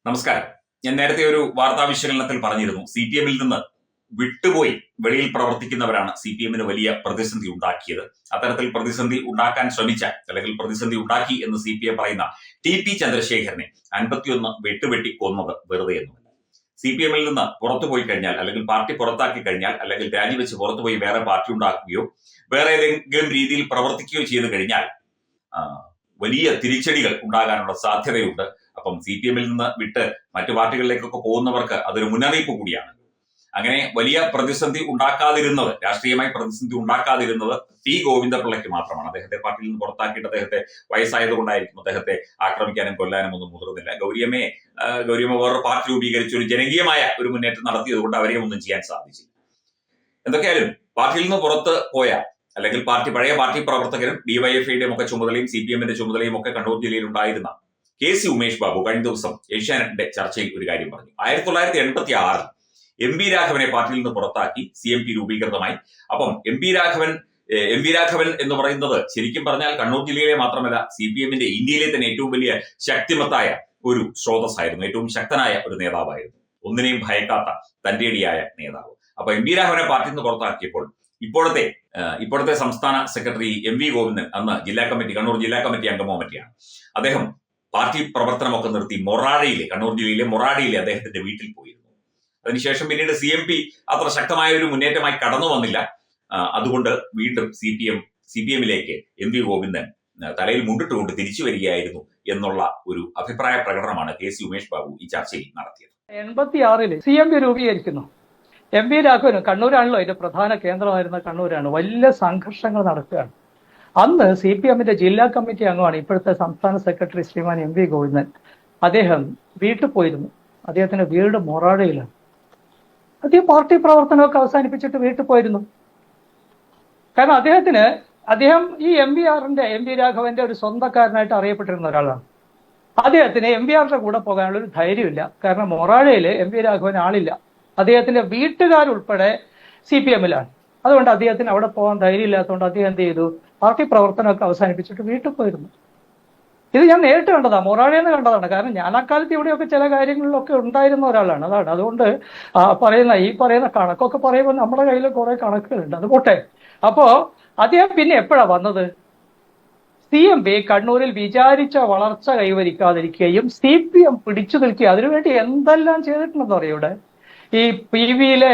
നമസ്കാരം. ഞാൻ നേരത്തെ ഒരു വാർത്താ വിശകലനത്തിൽ പറഞ്ഞിരുന്നു, CPM-ൽ നിന്ന് വിട്ടുപോയി വെളിയിൽ പ്രവർത്തിക്കുന്നവരാണ് CPM-ന് വലിയ പ്രതിസന്ധി ഉണ്ടാക്കിയത്. അത്തരത്തിൽ പ്രതിസന്ധി ഉണ്ടാക്കാൻ ശ്രമിച്ച അല്ലെങ്കിൽ പ്രതിസന്ധി ഉണ്ടാക്കി എന്ന് CPM പറയുന്ന TP ചന്ദ്രശേഖരനെ 51 വെട്ടുവെട്ടി കൊന്നത് വെറുതെയൊന്നുമല്ല. CPM-ൽ നിന്ന് പുറത്തുപോയി കഴിഞ്ഞാൽ, അല്ലെങ്കിൽ പാർട്ടി പുറത്താക്കി കഴിഞ്ഞാൽ, അല്ലെങ്കിൽ രാജിവെച്ച് പുറത്തുപോയി വേറെ പാർട്ടി ഉണ്ടാക്കുകയോ വേറെ ഏതെങ്കിലും രീതിയിൽ പ്രവർത്തിക്കുകയോ ചെയ്തു കഴിഞ്ഞാൽ വലിയ തിരിച്ചടികൾ ഉണ്ടാകാനുള്ള സാധ്യതയുണ്ട്. അപ്പം CPM-ൽ നിന്ന് വിട്ട് മറ്റു പാർട്ടികളിലേക്കൊക്കെ പോകുന്നവർക്ക് അതൊരു മുന്നറിയിപ്പ് കൂടിയാണ്. അങ്ങനെ വലിയ പ്രതിസന്ധി ഉണ്ടാക്കാതിരുന്നത്, രാഷ്ട്രീയമായി പ്രതിസന്ധി ഉണ്ടാക്കാതിരുന്നത് ഗോവിന്ദപിള്ളയ്ക്ക് മാത്രമാണ്. അദ്ദേഹത്തെ പാർട്ടിയിൽ നിന്ന് പുറത്താക്കിയിട്ട് അദ്ദേഹത്തെ വയസ്സായതുകൊണ്ടായിരിക്കും അദ്ദേഹത്തെ ആക്രമിക്കാനും കൊല്ലാനും ഒന്നും മുതിർന്നില്ല. ഗൗരിയമ്മ വേറൊരു പാർട്ടി രൂപീകരിച്ച് ഒരു ജനകീയമായ ഒരു മുന്നേറ്റം നടത്തിയതുകൊണ്ട് അവരെയും ഒന്നും ചെയ്യാൻ സാധിച്ചില്ല. എന്തൊക്കെയായാലും പാർട്ടിയിൽ നിന്ന് പുറത്ത് പോയ അല്ലെങ്കിൽ പഴയ പാർട്ടി പ്രവർത്തകരും DYFIയുടെയും ഒക്കെ ചുമതലയും CPM-ന്റെ ചുമതലയും ഒക്കെ കണ്ണൂർ ജില്ലയിൽ ഉണ്ടായിരുന്ന KC ഉമേഷ് ബാബു കഴിഞ്ഞ ദിവസം ഏഷ്യാനെറ്റിന്റെ ചർച്ചയിൽ ഒരു കാര്യം പറഞ്ഞു. 1986 MV രാഘവനെ പാർട്ടിയിൽ നിന്ന് പുറത്താക്കി CMP രൂപീകൃതമായി. അപ്പം MV രാഘവൻ എന്ന് പറയുന്നത് ശരിക്കും പറഞ്ഞാൽ കണ്ണൂർ ജില്ലയിലെ മാത്രമല്ല CPM-ന്റെ ഇന്ത്യയിലെ തന്നെ ഏറ്റവും വലിയ ശക്തിമത്തായ ഒരു സ്രോതസ്സായിരുന്നു, ഏറ്റവും ശക്തനായ ഒരു നേതാവായിരുന്നു, ഒന്നിനെയും ഭയക്കാത്ത തന്റേടിയായ നേതാവ്. അപ്പൊ MV രാഘവനെ പാർട്ടിയിൽ നിന്ന് പുറത്താക്കിയപ്പോൾ ഇപ്പോഴത്തെ സംസ്ഥാന സെക്രട്ടറി MV ഗോവിന്ദൻ, അന്ന് കണ്ണൂർ ജില്ലാ കമ്മിറ്റി അംഗമോ മറ്റിയാണ്, അദ്ദേഹം പാർട്ടി പ്രവർത്തനമൊക്കെ നിർത്തി കണ്ണൂർ ജില്ലയിലെ മൊറാടിയിലെ അദ്ദേഹത്തിന്റെ വീട്ടിൽ പോയിരുന്നു. അതിനുശേഷം പിന്നീട് CMP അത്ര ശക്തമായ ഒരു മുന്നേറ്റമായി കടന്നു വന്നില്ല. അതുകൊണ്ട് വീണ്ടും CPM-ലേക്ക് MV ഗോവിന്ദൻ തലയിൽ മുണ്ടിട്ടുകൊണ്ട് തിരിച്ചു വരികയായിരുന്നു എന്നുള്ള ഒരു അഭിപ്രായ പ്രകടനമാണ് KC ഉമേഷ് ബാബു ഈ ചർച്ചയിൽ നടത്തിയത്. 86 CMP രൂപീകരിക്കുന്നു. MV രാഘവനും, കണ്ണൂരാണല്ലോ അതിന്റെ പ്രധാന കേന്ദ്രമായിരുന്ന കണ്ണൂരാണ്, വലിയ സംഘർഷങ്ങൾ നടക്കുകയാണ്. അന്ന് CPM-ന്റെ ജില്ലാ കമ്മിറ്റി അംഗമാണ് ഇപ്പോഴത്തെ സംസ്ഥാന സെക്രട്ടറി ശ്രീമാൻ MV ഗോവിന്ദൻ. അദ്ദേഹം വീട്ടിൽ പോയിരുന്നു. അദ്ദേഹത്തിന്റെ വീട് മൊറാഴയിലാണ്. അദ്ദേഹം പാർട്ടി പ്രവർത്തനമൊക്കെ അവസാനിപ്പിച്ചിട്ട് വീട്ടിൽ പോയിരുന്നു. കാരണം അദ്ദേഹം ഈ MV രാഘവന്റെ ഒരു സ്വന്തക്കാരനായിട്ട് അറിയപ്പെട്ടിരുന്ന ഒരാളാണ്. അദ്ദേഹത്തിന് MVRന്റെ കൂടെ പോകാനുള്ള ഒരു ധൈര്യമില്ല. കാരണം മൊറാഴയിൽ MV രാഘവൻ ആളില്ല. അദ്ദേഹത്തിന്റെ വീട്ടുകാരുൾപ്പെടെ CPM-ലാണ്. അതുകൊണ്ട് അദ്ദേഹത്തിന് അവിടെ പോകാൻ ധൈര്യമില്ലാത്തതുകൊണ്ട് അദ്ദേഹം എന്ത് ചെയ്തു, പാർട്ടി പ്രവർത്തനമൊക്കെ അവസാനിപ്പിച്ചിട്ട് വീട്ടിൽ പോയിരുന്നു. ഇത് ഞാൻ നേരിട്ട് കണ്ടതാണ്, മൊറാഴയെന്ന് കണ്ടതാണ്. കാരണം ഞാൻ അക്കാലത്ത് ഇവിടെയൊക്കെ ചില കാര്യങ്ങളിലൊക്കെ ഉണ്ടായിരുന്ന ഒരാളാണ്. അതുകൊണ്ട് ഈ പറയുന്ന കണക്കൊക്കെ പറയുമ്പോൾ നമ്മുടെ കയ്യിൽ കുറെ കണക്കുകളുണ്ട്. അത് പോട്ടെ. അപ്പോ അദ്ദേഹം പിന്നെ എപ്പോഴാണ് വന്നത്? CMP കണ്ണൂരിൽ വിചാരിച്ച വളർച്ച കൈവരിക്കാതിരിക്കുകയും CPM പിടിച്ചു നിൽക്കുക, അതിനുവേണ്ടി എന്തെല്ലാം ചെയ്തിട്ടുണ്ടെന്ന് അറിയാം. ഇവിടെ ഈ PV-യിലെ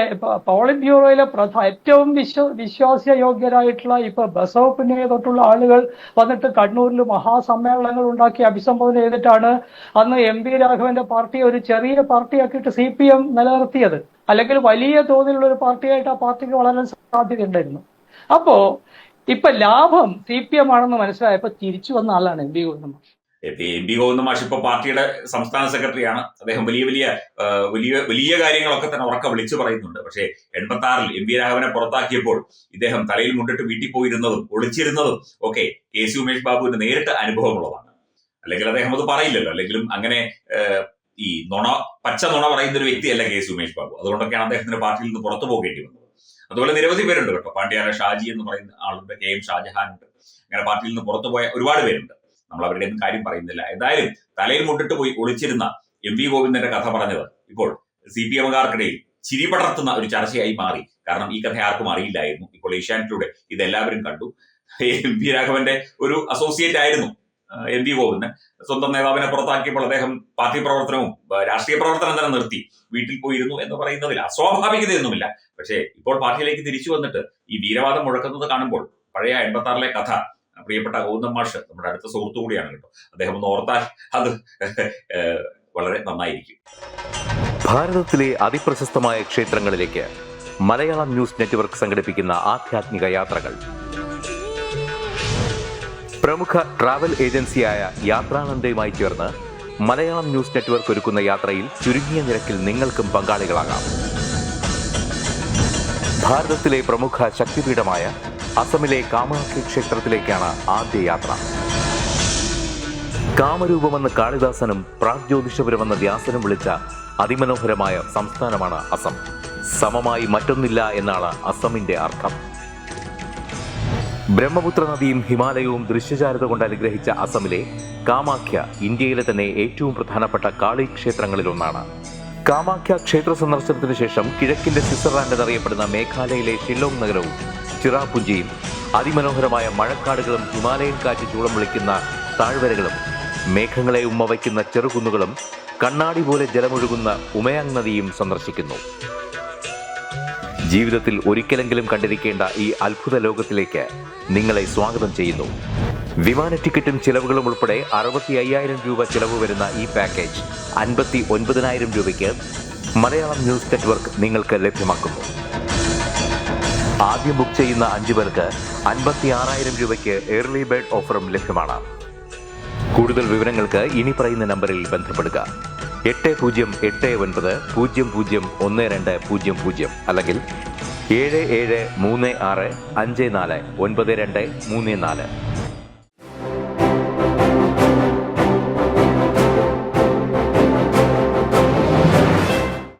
പോളിറ്റ് ബ്യൂറോയിലെ ഏറ്റവും വിശ്വാസയോഗ്യരായിട്ടുള്ള ഇപ്പൊ ബസവപ്പിനെ തൊട്ടുള്ള ആളുകൾ വന്നിട്ട് കണ്ണൂരിൽ മഹാസമ്മേളനങ്ങൾ ഉണ്ടാക്കി അഭിസംബോധന ചെയ്തിട്ടാണ് അന്ന് MV രാഘവന്റെ പാർട്ടി ഒരു ചെറിയ പാർട്ടിയാക്കിയിട്ട് CPM നിലനിർത്തിയത്. അല്ലെങ്കിൽ വലിയ തോതിലുള്ള ഒരു പാർട്ടിയായിട്ട് ആ പാർട്ടിക്ക് വളരാൻ സാധ്യതയുണ്ടായിരുന്നു. അപ്പോ ഇപ്പൊ ലാഭം CPM ആണെന്ന് മനസ്സിലായപ്പോ തിരിച്ചു വന്ന ആളാണ് MV ഗോവിന്ദൻ മാഷ്. MV ഗോവിന്ദൻ മാഷ് ഇപ്പൊ പാർട്ടിയുടെ സംസ്ഥാന സെക്രട്ടറിയാണ്. അദ്ദേഹം വലിയ കാര്യങ്ങളൊക്കെ തന്നെ ഉറക്കെ വിളിച്ചു പറയുന്നുണ്ട്. പക്ഷേ 86-ൽ MV രാഘവനെ പുറത്താക്കിയപ്പോൾ ഇദ്ദേഹം തലയിൽ മുണ്ടിട്ട് വീട്ടിൽ പോയിരുന്നതും ഒളിച്ചിരുന്നതും ഒക്കെ KC ഉമേഷ് ബാബുവിന് നേരിട്ട് അനുഭവമുള്ളതാണ്. അല്ലെങ്കിൽ അദ്ദേഹം അത് പറയില്ലല്ലോ. അല്ലെങ്കിലും അങ്ങനെ ഈ പച്ച നുണ പറയുന്ന ഒരു വ്യക്തിയല്ല KC ഉമേഷ് ബാബു. അതുകൊണ്ടൊക്കെയാണ് അദ്ദേഹത്തിന് പാർട്ടിയിൽ നിന്ന് പുറത്തു പോകേണ്ടി വന്നത്. അതുപോലെ നിരവധി പേരുണ്ട് കേട്ടോ. പാണ്ഡ്യാല ഷാജി എന്ന് പറയുന്ന ആളുണ്ട്, KM ഷാജഹാൻ ഉണ്ട്. അങ്ങനെ പാർട്ടിയിൽ നിന്ന് പുറത്തുപോയ ഒരുപാട് പേരുണ്ട്. നമ്മൾ അവരുടെ ഒന്നും കാര്യം പറയുന്നില്ല. എന്തായാലും തലയിൽ മുട്ടിട്ട് പോയി ഒളിച്ചിരുന്ന MV ഗോവിന്ദന്റെ കഥ പറഞ്ഞത് ഇപ്പോൾ CPM-കാർക്കിടയിൽ ചിരി പടർത്തുന്ന ഒരു ചർച്ചയായി മാറി. കാരണം ഈ കഥ ആർക്കും അറിയില്ലായിരുന്നു. ഇപ്പോൾ ഏഷ്യാനെറ്റിലൂടെ ഇതെല്ലാവരും കണ്ടു. MV രാഘവന്റെ ഒരു അസോസിയേറ്റ് ആയിരുന്നു MV ഗോവിന്ദൻ. സ്വന്തം നേതാവിനെ പുറത്താക്കിയപ്പോൾ അദ്ദേഹം പാർട്ടി പ്രവർത്തനവും രാഷ്ട്രീയ പ്രവർത്തനം തന്നെ നിർത്തി വീട്ടിൽ പോയിരുന്നു എന്ന് പറയുന്നതിൽ അസ്വാഭാവികതയൊന്നുമില്ല. പക്ഷേ ഇപ്പോൾ പാർട്ടിയിലേക്ക് തിരിച്ചു വന്നിട്ട് ഈ വീരവാദം മുഴക്കുന്നത് കാണുമ്പോൾ പഴയ 86-ലെ കഥ പ്രിയപ്പെട്ട ഗോവിന്ദൻ മാഷ് നമ്മുടെ അടുത്ത സുഹൃത്തു കൂടിയാണ് കേട്ടോ. അദ്ദേഹം ഒന്ന് ഓർത്താൽ അത് വളരെ നന്നായിരിക്കും. ഭാരതത്തിലെ അതിപ്രശസ്തമായ ക്ഷേത്രങ്ങളിലേക്ക് മലയാളം ന്യൂസ് നെറ്റ്വർക്ക് സംഘടിപ്പിക്കുന്ന ആധ്യാത്മിക യാത്രകൾ. പ്രമുഖ ട്രാവൽ ഏജൻസിയായ യാത്രാനന്ദയുമായി ചേർന്ന് മലയാളം ന്യൂസ് നെറ്റ്വർക്ക് ഒരുക്കുന്ന യാത്രയിൽ ചുരുങ്ങിയ നിരക്കിൽ നിങ്ങൾക്കും പങ്കാളികളാകാം. ഭാരതത്തിലെ പ്രമുഖ ശക്തിപീഠമായ അസമിലെ കാമാഖ്യ ക്ഷേത്രത്തിലേക്കാണ് ആദ്യ യാത്ര. കാമരൂപമെന്ന് കാളിദാസനും പ്രാഗ്ജ്യോതിഷപുരമെന്ന വ്യാസനും വിളിച്ച അതിമനോഹരമായ സംസ്ഥാനമാണ് അസം. സമമായി മറ്റൊന്നില്ല എന്നാണ് അസമിന്റെ അർത്ഥം. ബ്രഹ്മപുത്ര നദിയും ഹിമാലയവും ദൃശ്യചാരുത കൊണ്ട് അനുഗ്രഹിച്ച അസമിലെ കാമാഖ്യ ഇന്ത്യയിലെ തന്നെ ഏറ്റവും പ്രധാനപ്പെട്ട കാളി ക്ഷേത്രങ്ങളിലൊന്നാണ്. കാമാഖ്യ ക്ഷേത്ര സന്ദർശനത്തിനു ശേഷം കിഴക്കിന്റെ സ്വിറ്റ്സർലാൻഡ് എന്നറിയപ്പെടുന്ന മേഘാലയയിലെ ഷില്ലോങ് നഗരവും ചിറാപുഞ്ചിയും അതിമനോഹരമായ മഴക്കാടുകളും ഹിമാലയൻ കാറ്റ് ചൂളം വിളിക്കുന്ന താഴ്വരകളും മേഘങ്ങളെ ഉമ്മവയ്ക്കുന്ന ചെറുകുന്നുകളും കണ്ണാടി പോലെ ജലമൊഴുകുന്ന ഉമയാങ് നദിയും സന്ദർശിക്കുന്നു. ജീവിതത്തിൽ ഒരിക്കലെങ്കിലും കണ്ടിരിക്കേണ്ട ഈ അത്ഭുത ലോകത്തിലേക്ക് നിങ്ങളെ സ്വാഗതം ചെയ്യുന്നു. വിമാന ടിക്കറ്റും ചിലവുകളും ഉൾപ്പെടെ 65,000 രൂപ ചിലവ് വരുന്ന ഈ പാക്കേജ് 59,000 രൂപയ്ക്ക് മലയാളം ന്യൂസ് നെറ്റ്വർക്ക് നിങ്ങൾക്ക് ലഭ്യമാക്കുന്നു. ആദ്യം ബുക്ക് ചെയ്യുന്ന 5 പേർക്ക് 56,000 രൂപയ്ക്ക് ഏർലി ബേർഡ് ഓഫറും ലഭ്യമാണ്. കൂടുതൽ വിവരങ്ങൾക്ക് ഇനി പറയുന്ന നമ്പറിൽ ബന്ധപ്പെടുക. 8089001200 അല്ലെങ്കിൽ 7736549234.